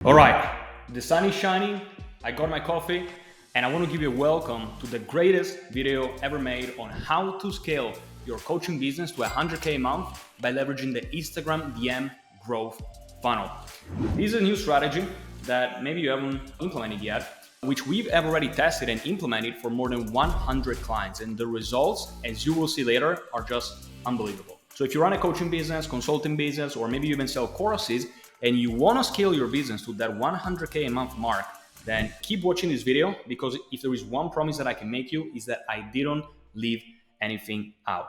All right, the sun is shining, I got my coffee, and I want to give you a welcome to the greatest video ever made on how to scale your coaching business to 100K a month by leveraging the Instagram DM growth funnel. This is a new strategy that maybe you haven't implemented yet, which we've already tested and implemented for more than 100 clients. And the results, as you will see later, are just unbelievable. So if you run a coaching business, consulting business, or maybe you even sell courses, and you want to scale your business to that 100K a month mark, then keep watching this video, because if there is one promise that I can make you is that I didn't leave anything out.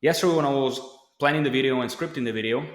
Yesterday when I was planning the video and scripting the video,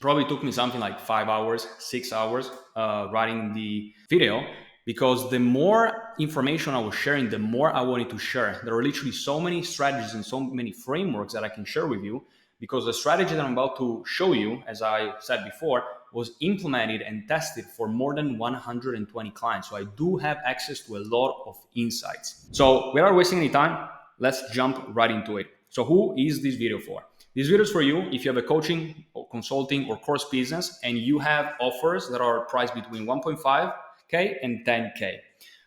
probably took me something like 5 hours, 6 hours writing the video, because the more information I was sharing, the more I wanted to share. There are literally so many strategies and so many frameworks that I can share with you, because the strategy that I'm about to show you, as I said before, was implemented and tested for more than 120 clients. So I do have access to a lot of insights. So without wasting any time, let's jump right into it. So who is this video for? This video is for you if you have a coaching or consulting or course business and you have offers that are priced between 1.5K and 10K.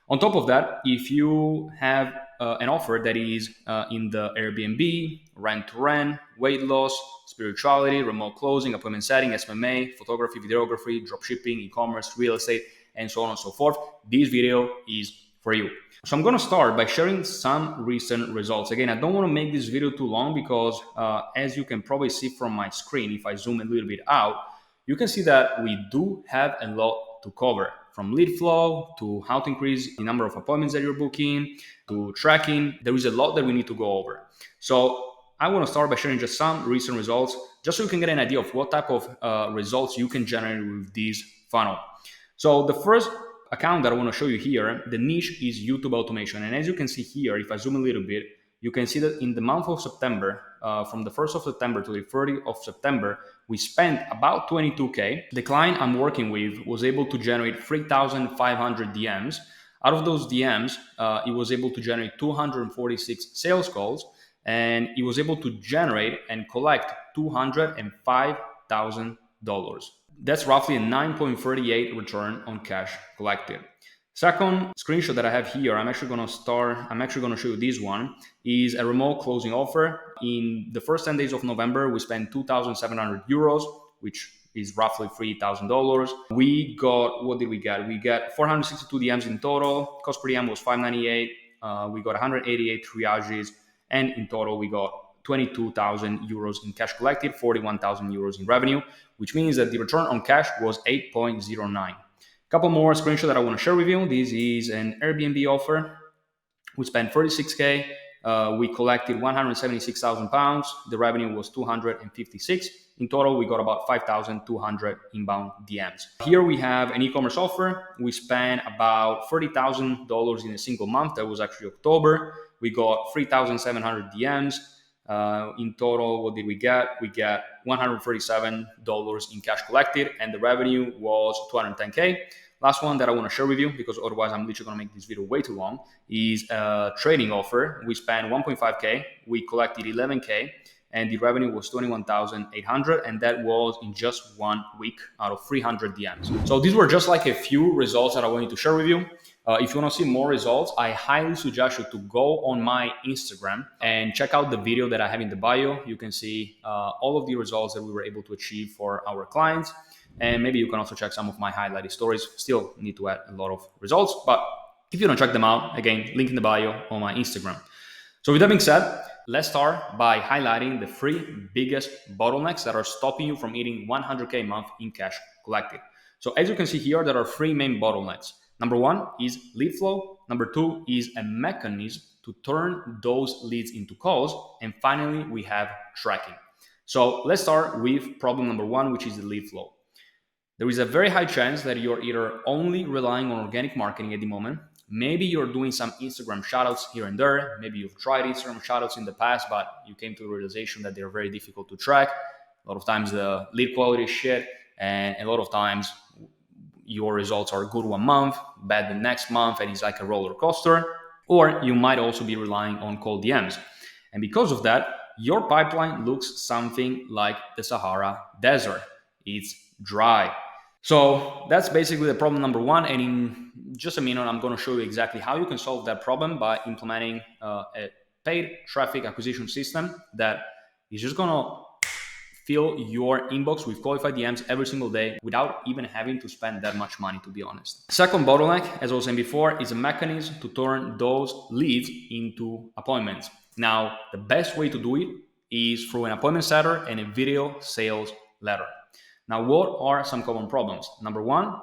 On top of that, if you have an offer that is in the Airbnb, rent-to-rent, weight loss, spirituality, remote closing, appointment setting, SMMA, photography, videography, dropshipping, e-commerce, real estate, and so on and so forth, this video is for you. So I'm going to start by sharing some recent results. Again, I don't want to make this video too long because as you can probably see from my screen, if I zoom a little bit out, you can see that we do have a lot to cover, from lead flow to how to increase the number of appointments that you're booking to tracking. There is a lot that we need to go over. So I want to start by sharing just some recent results, just so you can get an idea of what type of results you can generate with this funnel. So the first account that I want to show you here, the niche is YouTube automation. And as you can see here, if I zoom a little bit, you can see that in the month of September, from the 1st of September to the 30th of September, we spent about 22K. The client I'm working with was able to generate 3,500 DMs. Out of those DMs, he was able to generate 246 sales calls, and he was able to generate and collect $205,000. That's roughly a 9.38 return on cash collected. Second screenshot that I have here, I'm actually going to show you this one, is a remote closing offer. In the first 10 days of November, we spent 2,700 euros, which is roughly $3,000. We got, what did we get? We got 462 DMs in total. Cost per DM was 598. We got 188 triages. And in total, we got 22,000 euros in cash collected, 41,000 euros in revenue, which means that the return on cash was 8.09. Couple more screenshots that I want to share with you. This is an Airbnb offer. We spent 36K. We collected 176,000 pounds. The revenue was 256. In total, we got about 5,200 inbound DMs. Here we have an e-commerce offer. We spent about $30,000 in a single month. That was actually October. We got 3,700 DMs. In total, what did we get? We got $137 in cash collected, and the revenue was 210K. Last one that I want to share with you, because otherwise I'm literally going to make this video way too long, is a trading offer. We spent 1.5K, we collected 11K, and the revenue was 21,800, and that was in just 1 week out of 300 DMs. So these were just like a few results that I wanted to share with you. If you want to see more results, I highly suggest you to go on my Instagram and check out the video that I have in the bio. You can see all of the results that we were able to achieve for our clients. And maybe you can also check some of my highlighted stories. Still need to add a lot of results, but if you don't check them out, again, link in the bio on my Instagram. So with that being said, let's start by highlighting the 3 biggest bottlenecks that are stopping you from hitting 100K a month in cash collected. So as you can see here, there are 3 main bottlenecks. Number 1 is lead flow. Number 2 is a mechanism to turn those leads into calls. And finally, we have tracking. So let's start with problem number 1, which is the lead flow. There is a very high chance that you're either only relying on organic marketing at the moment. Maybe you're doing some Instagram shoutouts here and there. Maybe you've tried Instagram shoutouts in the past, but you came to the realization that they're very difficult to track. A lot of times the lead quality is shit, and a lot of times your results are good 1 month, bad the next month, and it's like a roller coaster. Or you might also be relying on cold DMs. And because of that, your pipeline looks something like the Sahara Desert. It's dry. So that's basically the problem number one. And in just a minute, I'm going to show you exactly how you can solve that problem by implementing a paid traffic acquisition system that is just going to fill your inbox with qualified DMs every single day without even having to spend that much money, to be honest. Second bottleneck, as I was saying before, is a mechanism to turn those leads into appointments. Now, the best way to do it is through an appointment setter and a video sales letter. Now, what are some common problems? Number one,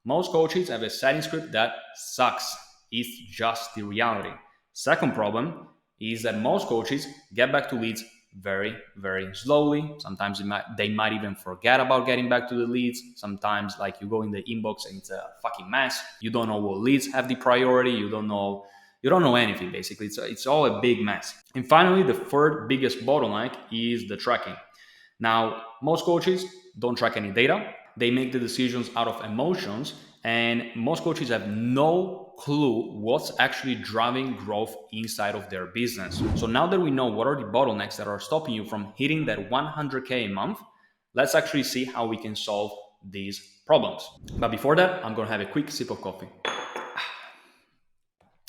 most coaches have a setting script that sucks. It's just the reality. Second problem is that most coaches get back to leads very, very slowly. Sometimes they might even forget about getting back to the leads. Sometimes, like, you go in the inbox and it's a fucking mess. You don't know what leads have the priority. You don't know anything, basically. It's all a big mess. And finally, the third biggest bottleneck is the tracking. Now, most coaches don't track any data. They make the decisions out of emotions, and most coaches have no clue what's actually driving growth inside of their business. So now that we know what are the bottlenecks that are stopping you from hitting that 100K a month, let's actually see how we can solve these problems. But before that, I'm going to have a quick sip of coffee.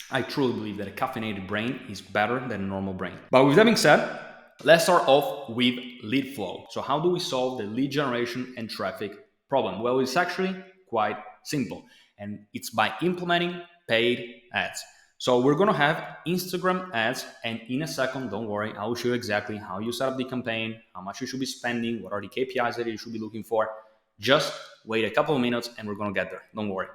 I truly believe that a caffeinated brain is better than a normal brain. But with that being said, let's start off with lead flow. So how do we solve the lead generation and traffic problem? Well, it's actually quite simple, and it's by implementing paid ads. So we're going to have Instagram ads, and in a second, don't worry, I will show you exactly how you set up the campaign, how much you should be spending, what are the KPIs that you should be looking for. Just wait a couple of minutes and we're going to get there. Don't worry.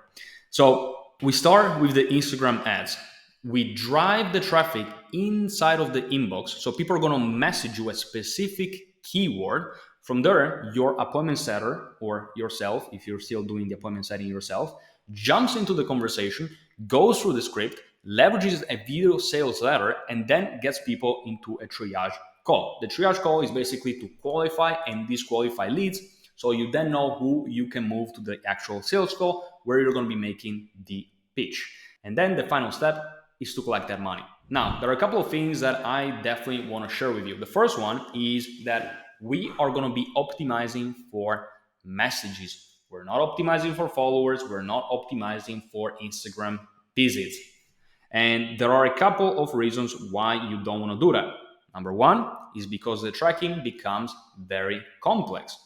So we start with the Instagram ads. We drive the traffic inside of the inbox. So people are going to message you a specific keyword. From there, your appointment setter or yourself, if you're still doing the appointment setting yourself, jumps into the conversation, goes through the script, leverages a video sales letter, and then gets people into a triage call. The triage call is basically to qualify and disqualify leads. So you then know who you can move to the actual sales call where you're going to be making the pitch. And then the final step is to collect that money. Now, there are a couple of things that I definitely want to share with you. The first one is that we are going to be optimizing for messages. We're not optimizing for followers. We're not optimizing for Instagram visits. And there are a couple of reasons why you don't want to do that. Number one is because the tracking becomes very complex.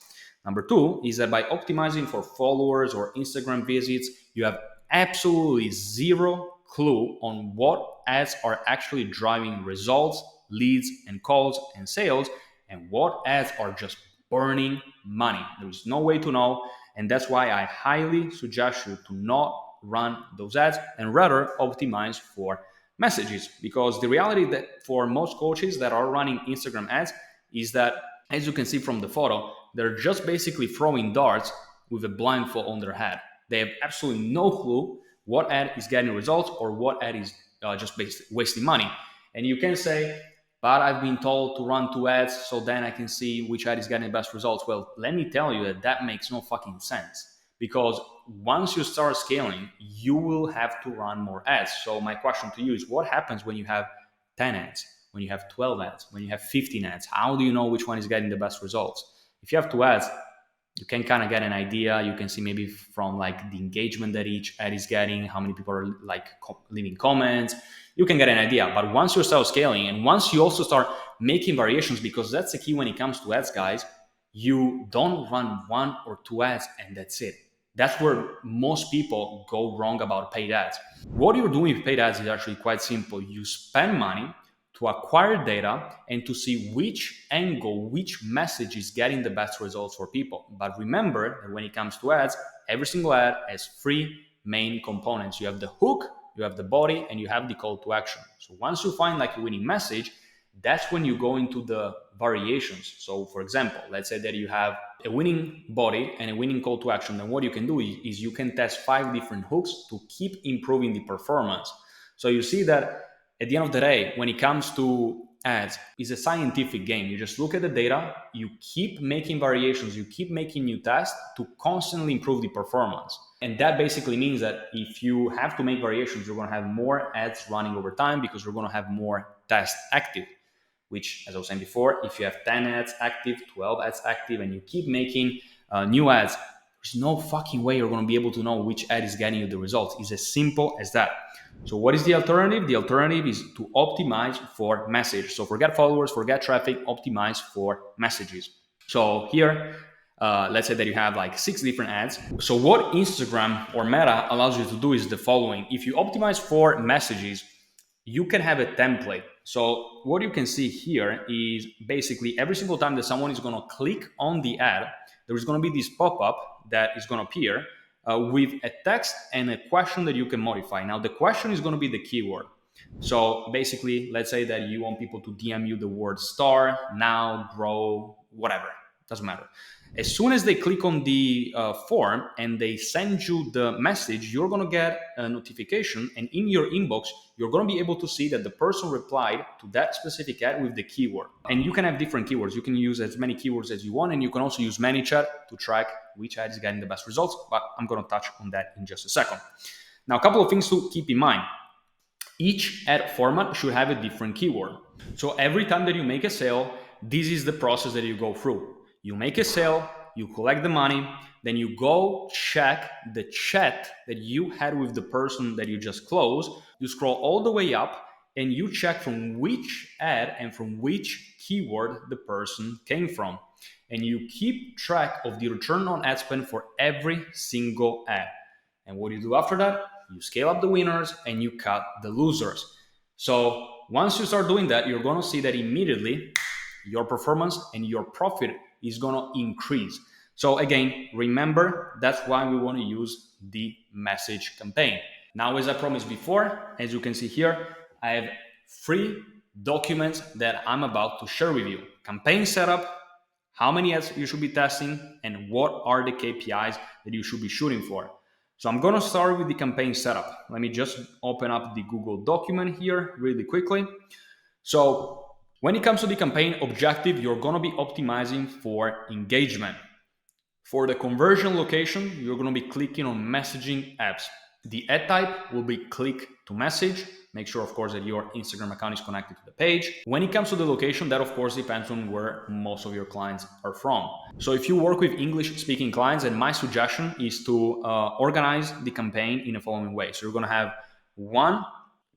Number two is that by optimizing for followers or Instagram visits, you have absolutely zero clue on what ads are actually driving results, leads, and calls and sales, and what ads are just burning money. There is no way to know, and that's why I highly suggest you to not run those ads and rather optimize for messages. Because the reality that for most coaches that are running Instagram ads is that, as you can see from the photo, they're just basically throwing darts with a blindfold on their head. They have absolutely no clue what ad is getting results or what ad is just wasting money. And you can say, but I've been told to run 2 ads so then I can see which ad is getting the best results. Well, let me tell you that makes no fucking sense, because once you start scaling, you will have to run more ads. So my question to you is, what happens when you have 10 ads, when you have 12 ads, when you have 15 ads? How do you know which one is getting the best results? If you have 2 ads, you can kind of get an idea. You can see maybe from like the engagement that each ad is getting, how many people are like leaving comments. You can get an idea. But once you start scaling and once you also start making variations, because that's the key when it comes to ads, guys, you don't run 1 or 2 ads and that's it. That's where most people go wrong about paid ads. What you're doing with paid ads is actually quite simple. You spend money to acquire data and to see which angle, which message is getting the best results for people. But remember that when it comes to ads, every single ad has 3 main components. You have the hook, you have the body, and you have the call to action. So once you find like a winning message, that's when you go into the variations. So for example, let's say that you have a winning body and a winning call to action. Then what you can do is you can test 5 different hooks to keep improving the performance. So you see that at the end of the day, when it comes to ads, it's a scientific game. You just look at the data, you keep making variations, you keep making new tests to constantly improve the performance. And that basically means that if you have to make variations, you're going to have more ads running over time because you're going to have more tests active. Which, as I was saying before, if you have 10 ads active, 12 ads active, and you keep making new ads there's no fucking way you're going to be able to know which ad is getting you the results. It's as simple as that. So what is the alternative? The alternative is to optimize for message. So forget followers, forget traffic, optimize for messages. So here, let's say that you have like 6 different ads. So what Instagram or Meta allows you to do is the following. If you optimize for messages, you can have a template. So what you can see here is basically every single time that someone is going to click on the ad, there is going to be this pop-up that is going to appear with a text and a question that you can modify. Now the question is going to be the keyword. So basically, let's say that you want people to DM you the word star, now, grow, whatever, doesn't matter. As soon as they click on the form and they send you the message, you're going to get a notification, and in your inbox, you're going to be able to see that the person replied to that specific ad with the keyword. And you can have different keywords. You can use as many keywords as you want, and you can also use ManyChat to track which ad is getting the best results, but I'm going to touch on that in just a second. Now, a couple of things to keep in mind. Each ad format should have a different keyword. So every time that you make a sale, this is the process that you go through. You make a sale, you collect the money, then you go check the chat that you had with the person that you just closed. You scroll all the way up and you check from which ad and from which keyword the person came from. And you keep track of the return on ad spend for every single ad. And what do you do after that? You scale up the winners and you cut the losers. So once you start doing that, you're going to see that immediately your performance and your profit is going to increase. So again, remember, that's why we want to use the message campaign. Now, as I promised before, as you can see here, I have 3 documents that I'm about to share with you. Campaign setup, how many ads you should be testing, and what are the KPIs that you should be shooting for. So I'm going to start with the campaign setup. Let me just open up the Google document here really quickly. So when it comes to the campaign objective, you're going to be optimizing for engagement. For the conversion location, you're going to be clicking on messaging apps. The ad type will be click to message. Make sure, of course, that your Instagram account is connected to the page. When it comes to the location, that of course depends on where most of your clients are from. So if you work with English-speaking clients, then my suggestion is to organize the campaign in the following way. So you're going to have one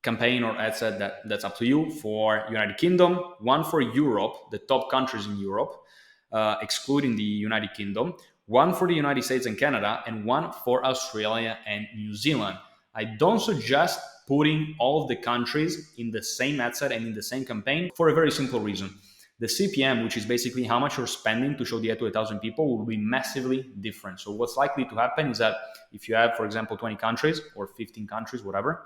campaign or ad set that's up to you for United Kingdom, one for Europe, the top countries in Europe, excluding the United Kingdom, one for the United States and Canada, and one for Australia and New Zealand. I don't suggest putting all of the countries in the same ad set and in the same campaign for a very simple reason. The CPM, which is basically how much you're spending to show the ad to 1,000 people, will be massively different. So what's likely to happen is that if you have, for example, 20 countries or 15 countries, whatever,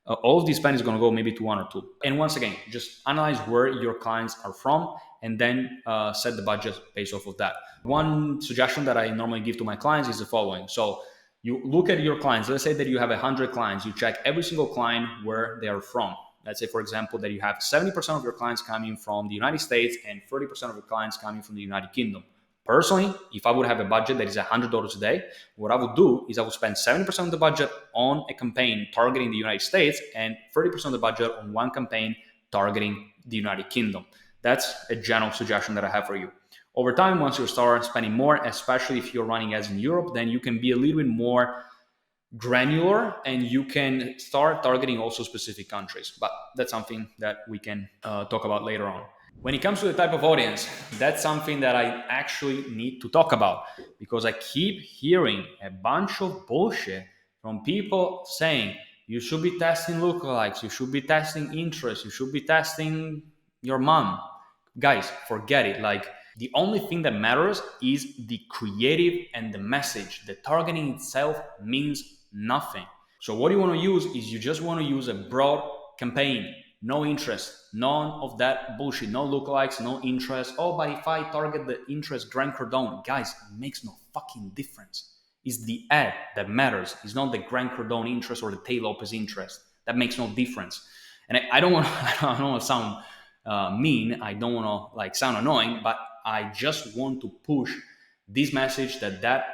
all of the spend is going to go maybe to 1 or 2. And once again, just analyze where your clients are from and then set the budget based off of that. One suggestion that I normally give to my clients is the following. So you look at your clients. Let's say that you have 100 clients. You check every single client where they are from. Let's say, for example, that you have 70% of your clients coming from the United States and 30% of your clients coming from the United Kingdom. Personally, if I would have a budget that is $100 a day, what I would do is I would spend 70% of the budget on a campaign targeting the United States and 30% of the budget on one campaign targeting the United Kingdom. That's a general suggestion that I have for you. Over time, once you start spending more, especially if you're running ads in Europe, then you can be a little bit more granular and you can start targeting also specific countries. But that's something that we can talk about later on. When it comes to the type of audience, that's something that I actually need to talk about because I keep hearing a bunch of bullshit from people saying you should be testing lookalikes, you should be testing interest, you should be testing your mom. Guys, forget it. Like, the only thing that matters is the creative and the message. The targeting itself means nothing. So what you want to use is you just want to use a broad campaign. No interest, none of that bullshit, no lookalikes, no interest. Oh, but if I target the interest Grant Cardone, guys, it makes no fucking difference. It's the ad that matters. It's not the Grant Cardone interest or the Tay Lopez interest. That makes no difference. And I don't want to sound mean. I don't want to sound annoying, but I just want to push this message that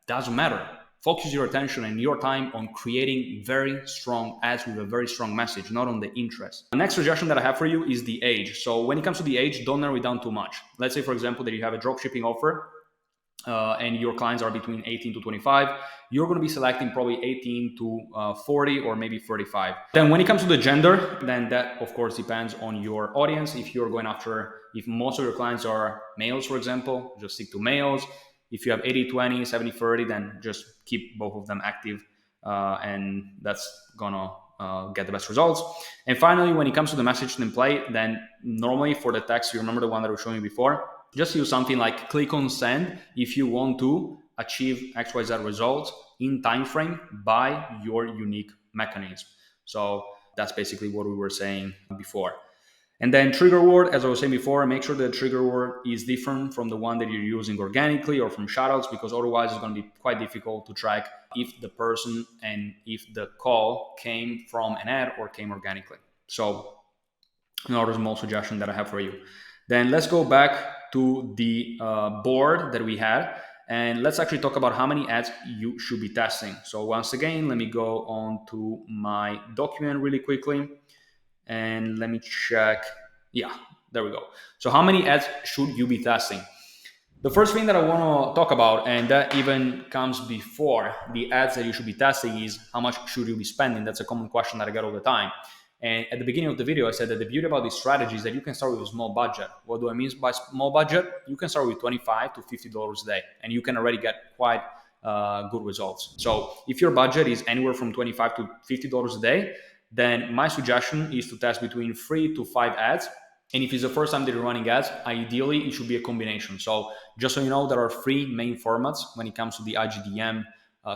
doesn't matter. Focus your attention and your time on creating very strong ads with a very strong message, not on the interest. The next suggestion that I have for you is the age. So when it comes to the age, don't narrow it down too much. Let's say, for example, that you have a dropshipping offer and your clients are between 18 to 25, you're going to be selecting probably 18 to 40 or maybe 35. Then when it comes to the gender, then that of course depends on your audience. If you're going after, if most of your clients are males, for example, just stick to males. If you have 80-20, 70-30, then just keep both of them active, and that's gonna get the best results. And finally, when it comes to the message template, then normally for the text, you remember the one that I was showing you before, just use something like click on send if you want to achieve XYZ results in time frame by your unique mechanism. So that's basically what we were saying before. And then trigger word, as I was saying before, make sure the trigger word is different from the one that you're using organically or from shoutouts, because otherwise it's going to be quite difficult to track if the person and if the call came from an ad or came organically. So another small suggestion that I have for you. Then let's go back to the board that we had, and let's actually talk about how many ads you should be testing. So once again, let me go on to my document really quickly, and let me check. Yeah, there we go. So how many ads should you be testing? The first thing that I want to talk about, and that even comes before the ads that you should be testing, is how much should you be spending? That's a common question that I get all the time. And at the beginning of the video, I said that the beauty about this strategy is that you can start with a small budget. What do I mean by small budget? You can start with $25 to $50 a day, and you can already get quite good results. So if your budget is anywhere from $25 to $50 a day, then my suggestion is to test between 3 to 5 ads. And if it's the first time that you're running ads, ideally it should be a combination. So just so you know, there are 3 main formats when it comes to the IGDM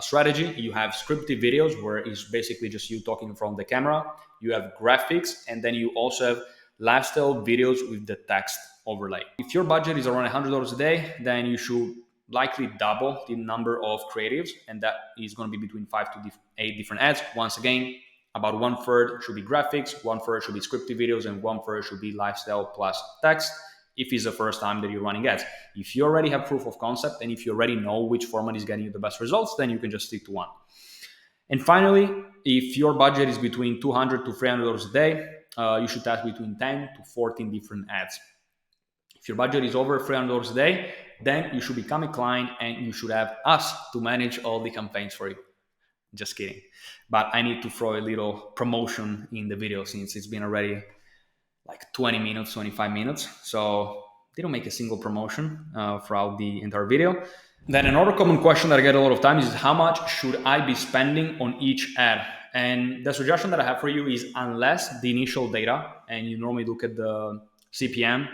strategy. You have scripted videos, where it's basically just you talking from the camera. You have graphics, and then you also have lifestyle videos with the text overlay. If your budget is around $100 a day, then you should likely double the number of creatives, and that is going to be between 5 to 8 different ads. Once again, about 1/3 should be graphics, 1/3 should be scripted videos, and 1/3 should be lifestyle plus text if it's the first time that you're running ads. If you already have proof of concept, and if you already know which format is getting you the best results, then you can just stick to one. And finally, if your budget is between $200 to $300 a day, you should test between 10 to 14 different ads. If your budget is over $300 a day, then you should become a client and you should have us to manage all the campaigns for you. Just kidding. But I need to throw a little promotion in the video, since it's been already like 20 minutes, 25 minutes. So didn't make a single promotion throughout the entire video. Then another common question that I get a lot of times is how much should I be spending on each ad? And the suggestion that I have for you is, unless the initial data, and you normally look at the CPM,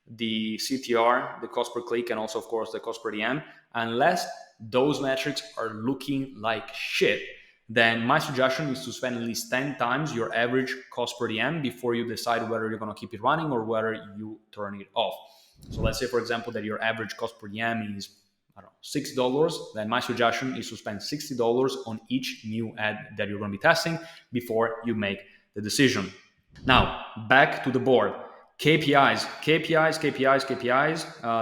the CTR, the cost per click, and also of course the cost per DM, unless those metrics are looking like shit, then my suggestion is to spend at least 10 times your average cost per DM before you decide whether you're going to keep it running or whether you turn it off. So let's say, for example, that your average cost per DM is, I don't know, $6, then my suggestion is to spend $60 on each new ad that you're going to be testing before you make the decision. Now, back to the board. KPIs.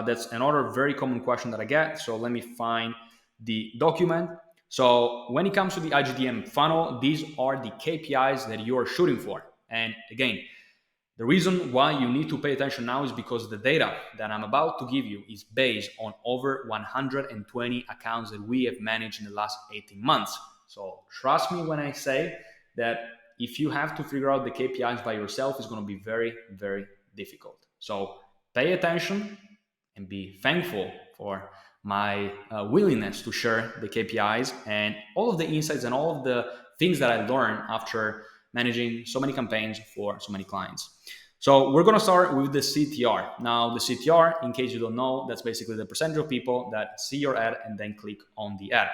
That's another very common question that I get. So let me find the document. So when it comes to the IGDM funnel, these are the KPIs that you are shooting for. And again, the reason why you need to pay attention now is because the data that I'm about to give you is based on over 120 accounts that we have managed in the last 18 months. So trust me when I say that if you have to figure out the KPIs by yourself, it's going to be very, very difficult. So pay attention and be thankful for my willingness to share the KPIs and all of the insights and all of the things that I learned after managing so many campaigns for so many clients. So we're going to start with the CTR. Now, the CTR, in case you don't know, that's basically the percentage of people that see your ad and then click on the ad.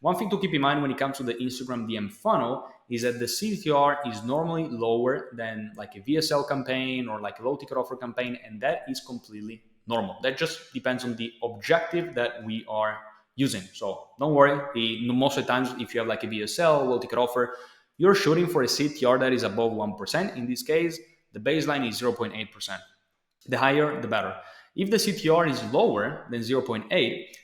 One thing to keep in mind when it comes to the Instagram DM funnel is that the CTR is normally lower than like a VSL campaign or like a low ticket offer campaign, and that is completely normal. That just depends on the objective that we are using. So don't worry, most of the times if you have like a VSL, low ticket offer, you're shooting for a CTR that is above 1%. In this case, the baseline is 0.8%. The higher, the better. If the CTR is lower than 0.8,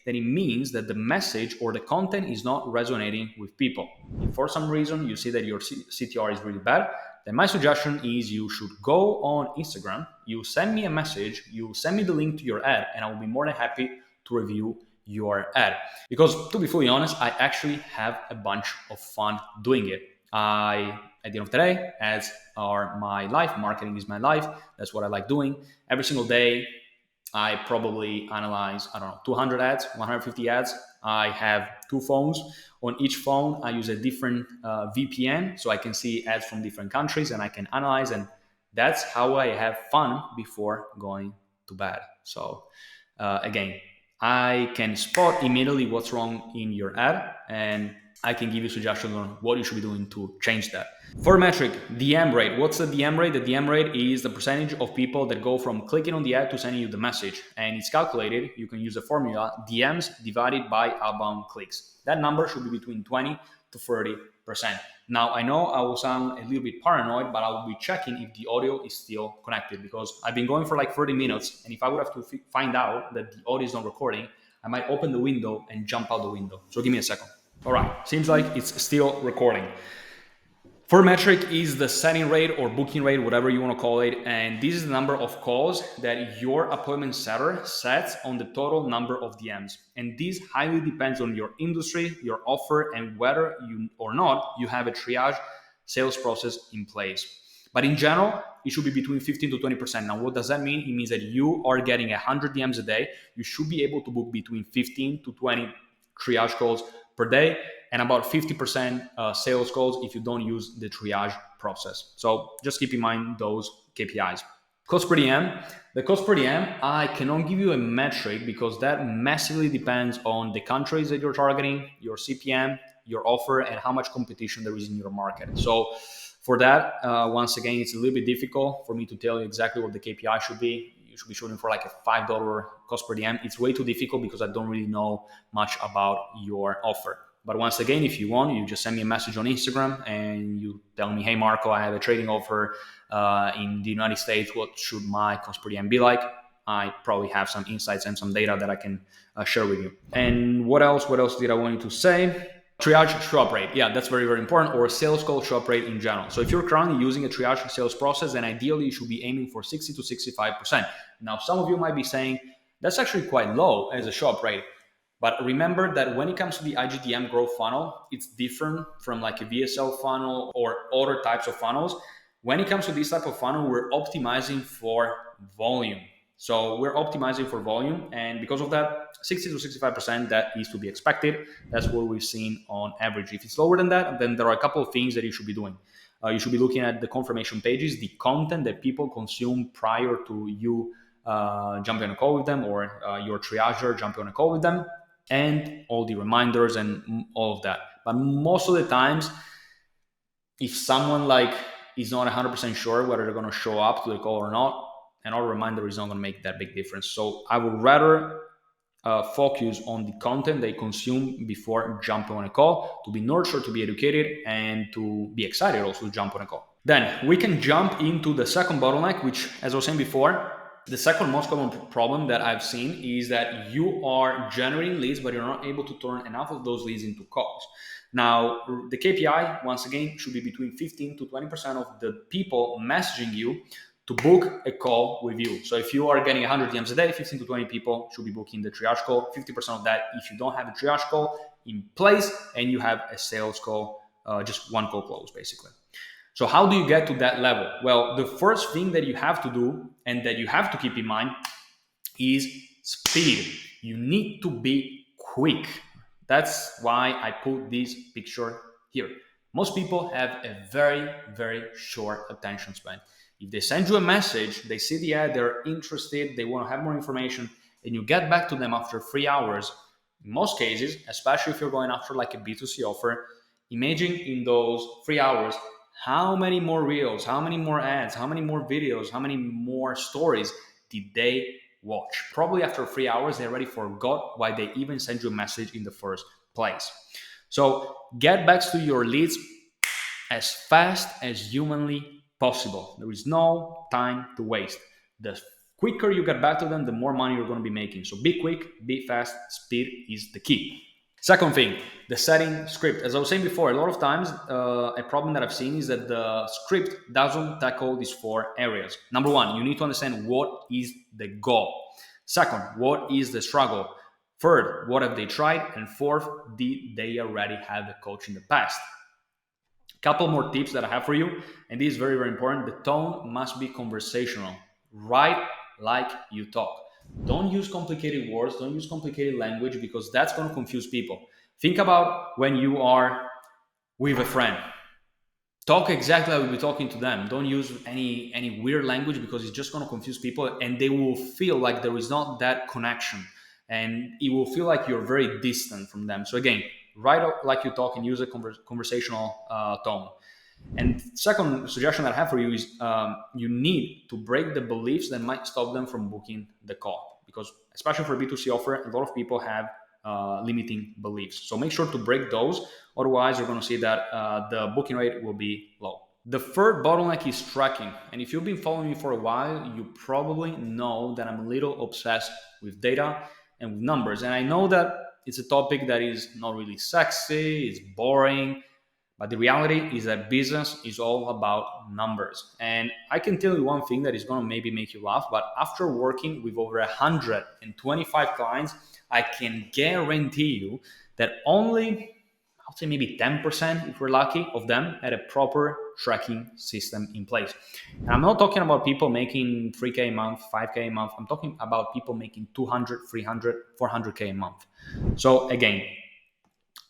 then it means that the message or the content is not resonating with people. If for some reason you see that your CTR is really bad, then my suggestion is you should go on Instagram, you send me a message, you send me the link to your ad, and I will be more than happy to review your ad. Because to be fully honest, I actually have a bunch of fun doing it. At the end of the day, ads are my life, marketing is my life. That's what I like doing. Every single day, I probably analyze, I don't know, 200 ads, 150 ads. I have two phones. On each phone, I use a different VPN so I can see ads from different countries and I can analyze. And that's how I have fun before going to bed. So, again, I can spot immediately what's wrong in your ad and I can give you suggestions on what you should be doing to change that. For metric, DM rate. What's the DM rate? The DM rate is the percentage of people that go from clicking on the ad to sending you the message. And it's calculated. You can use a formula, DMs divided by outbound clicks. That number should be between 20 to 30%. Now, I know I will sound a little bit paranoid, but I will be checking if the audio is still connected because I've been going for like 30 minutes. And if I would have to find out that the audio is not recording, I might open the window and jump out the window. So give me a second. All right, seems like it's still recording. For metric is the setting rate or booking rate, whatever you want to call it. And this is the number of calls that your appointment setter sets on the total number of DMs. And this highly depends on your industry, your offer, and whether you or not you have a triage sales process in place. But in general, it should be between 15 to 20%. Now, what does that mean? It means that you are getting 100 DMs a day. You should be able to book between 15 to 20 triage calls per day and about 50% sales calls if you don't use the triage process. So just keep in mind those KPIs. Cost per DM. The cost per DM, I cannot give you a metric because that massively depends on the countries that you're targeting, your CPM, your offer, and how much competition there is in your market. So for that, once again, it's a little bit difficult for me to tell you exactly what the KPI should be. You should be shooting for like a $5 cost per DM. It's way too difficult because I don't really know much about your offer. But once again, if you want, you just send me a message on Instagram and you tell me, hey, Marco, I have a trading offer in the United States. What should my cost per DM be like? I probably have some insights and some data that I can share with you. And what else did I want you to say? Triage show up rate. Yeah, that's very, very important. Or sales call show up rate in general. So if you're currently using a triage sales process, then ideally you should be aiming for 60 to 65%. Now, some of you might be saying, that's actually quite low as a show up rate. But remember that when it comes to the IGTM growth funnel, it's different from like a VSL funnel or other types of funnels. When it comes to this type of funnel, we're optimizing for volume. So we're optimizing for volume. And because of that, 60 to 65%, that is to be expected. That's what we've seen on average. If it's lower than that, then there are a couple of things that you should be doing. You should be looking at the confirmation pages, the content that people consume prior to you jumping on a call with them or your triager jumping on a call with them, and all the reminders and all of that. But most of the times, if someone like is not 100% sure whether they're going to show up to the call or not, an auto reminder is not going to make that big difference. So I would rather focus on the content they consume before jumping on a call, to be nurtured, to be educated, and to be excited also to jump on a call. Then we can jump into the second bottleneck, which, as I was saying before, the second most common problem that I've seen is that you are generating leads, but you're not able to turn enough of those leads into calls. Now, the KPI, once again, should be between 15 to 20% of the people messaging you to book a call with you. So if you are getting 100 DMs a day, 15 to 20 people should be booking the triage call. 50% of that if you don't have a triage call in place and you have a sales call, just one call close, basically. So how do you get to that level? Well, the first thing that you have to do and that you have to keep in mind is speed. You need to be quick. That's why I put this picture here. Most people have a very, very short attention span. If they send you a message, they see the ad, they're interested, they want to have more information, and you get back to them after 3 hours, in most cases, especially if you're going after like a B2C offer, imagine in those 3 hours, how many more reels, how many more ads, how many more videos, how many more stories did they watch? Probably after 3 hours, they already forgot why they even sent you a message in the first place. So get back to your leads as fast as humanly possible. There is no time to waste. The quicker you get back to them, the more money you're going to be making. So be quick, be fast, speed is the key. Second thing, the setting script. As I was saying before, a lot of times a problem that I've seen is that the script doesn't tackle these 4 areas. Number 1, you need to understand what is the goal. Second, what is the struggle? Third, what have they tried? And fourth, did they already have a coach in the past? Couple more tips that I have for you, and this is very, very important. The tone must be conversational. Write like you talk. Don't use complicated words, don't use complicated language, because that's going to confuse people. Think about when you are with a friend. Talk exactly like we're talking to them. Don't use any weird language, because it's just going to confuse people, and they will feel like there is not that connection, and it will feel like you're very distant from them. So again, write out like you talk and use a conversational tone. And second suggestion that I have for you is you need to break the beliefs that might stop them from booking the call, because especially for B2C offer, a lot of people have limiting beliefs. So make sure to break those. Otherwise, you're going to see that the booking rate will be low. The third bottleneck is tracking. And if you've been following me for a while, you probably know that I'm a little obsessed with data and with numbers. And I know that it's a topic that is not really sexy, it's boring, but the reality is that business is all about numbers. And I can tell you one thing that is going to maybe make you laugh, but after working with over 125 clients, I can guarantee you that only, I'll say maybe 10%, if we're lucky, of them had a proper tracking system in place. And I'm not talking about people making 3K a month, 5K a month. I'm talking about people making 200, 300, 400K a month. So again,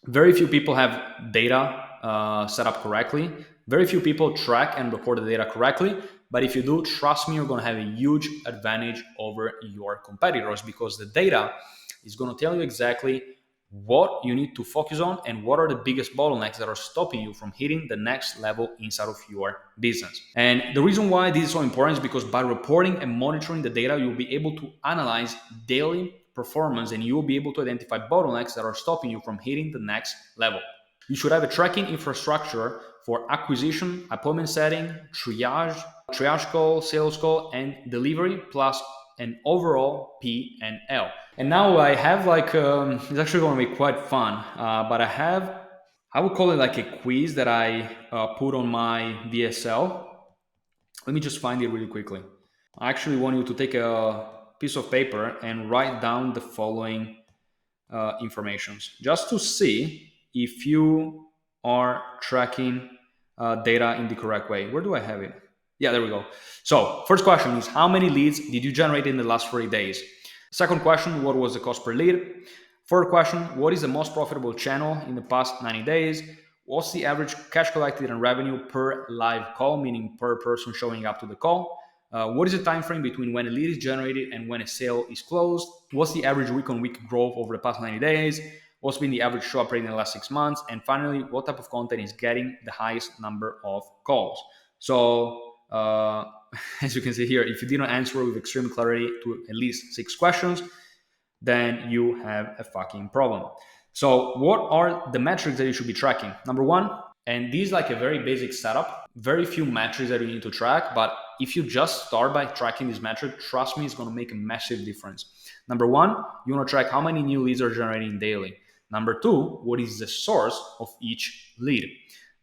very few people have data set up correctly. Very few people track and report the data correctly. But if you do, trust me, you're going to have a huge advantage over your competitors, because the data is going to tell you exactly what you need to focus on and what are the biggest bottlenecks that are stopping you from hitting the next level inside of your business. And the reason why this is so important is because by reporting and monitoring the data, you'll be able to analyze daily performance, and you will be able to identify bottlenecks that are stopping you from hitting the next level. You should have a tracking infrastructure for acquisition, appointment setting, triage call, sales call, and delivery, plus an overall P&L. And now I have it's actually going to be quite fun, but I would call it like a quiz that I put on my VSL. Let me just find it really quickly. I actually want you to take a piece of paper and write down the following informations, just to see if you are tracking data in the correct way. Where do I have it? Yeah, there we go. So first question is, how many leads did you generate in the last 30 days? Second question, what was the cost per lead? Third question, what is the most profitable channel in the past 90 days? What's the average cash collected and revenue per live call, meaning per person showing up to the call? What is the time frame between when a lead is generated and when a sale is closed? What's the average week-on-week growth over the past 90 days? What's been the average show-up rate in the last 6 months? And finally, what type of content is getting the highest number of calls? So, as you can see here, if you didn't answer with extreme clarity to at least 6 questions, then you have a fucking problem. So what are the metrics that you should be tracking? Number one, and this is like a very basic setup, very few metrics that you need to track, but if you just start by tracking this metric, trust me, it's going to make a massive difference. Number one, you want to track how many new leads are generating daily. Number two, what is the source of each lead?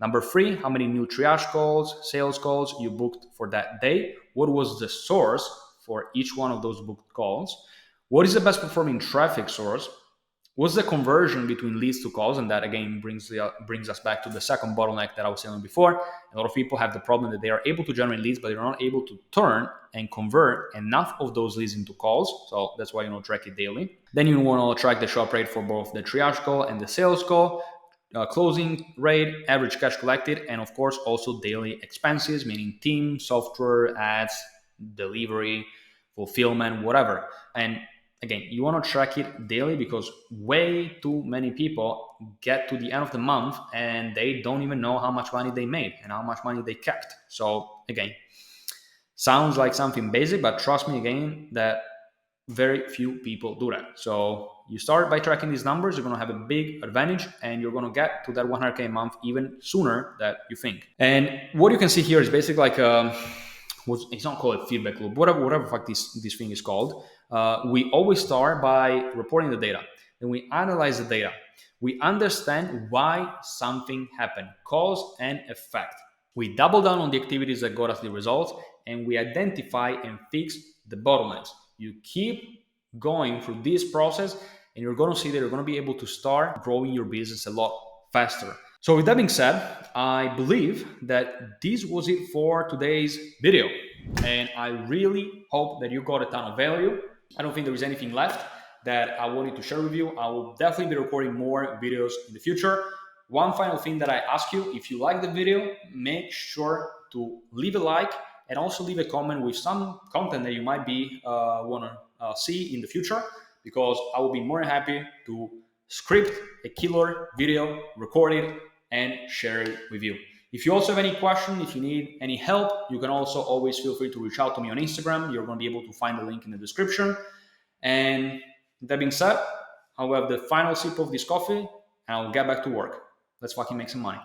Number three, how many new triage calls, sales calls you booked for that day? What was the source for each one of those booked calls? What is the best performing traffic source? What's the conversion between leads to calls? And that again brings us back to the second bottleneck that I was saying before. A lot of people have the problem that they are able to generate leads, but they're not able to turn and convert enough of those leads into calls. So that's why you track it daily. Then you want to track the shop rate for both the triage call and the sales call, closing rate, average cash collected, and of course also daily expenses, meaning team, software, ads, delivery, fulfillment, whatever. And again, you want to track it daily, because way too many people get to the end of the month and they don't even know how much money they made and how much money they kept. So again, sounds like something basic, but trust me again that very few people do that. So you start by tracking these numbers, you're going to have a big advantage, and you're going to get to that 100K a month even sooner than you think. And what you can see here is basically like it's not called a feedback loop, whatever fuck this thing is called. We always start by reporting the data. Then we analyze the data. We understand why something happened, cause and effect. We double down on the activities that got us the results, and we identify and fix the bottlenecks. You keep going through this process and you're going to see that you're going to be able to start growing your business a lot faster. So with that being said, I believe that this was it for today's video, and I really hope that you got a ton of value. I don't think there is anything left that I wanted to share with you. I will definitely be recording more videos in the future. One final thing that I ask you, if you like the video, make sure to leave a like and also leave a comment with some content that you might be want to see in the future, because I will be more than happy to script a killer video, record it, and share it with you. If you also have any question, if you need any help, you can also always feel free to reach out to me on Instagram. You're going to be able to find the link in the description. And that being said, I'll have the final sip of this coffee and I'll get back to work. Let's fucking make some money.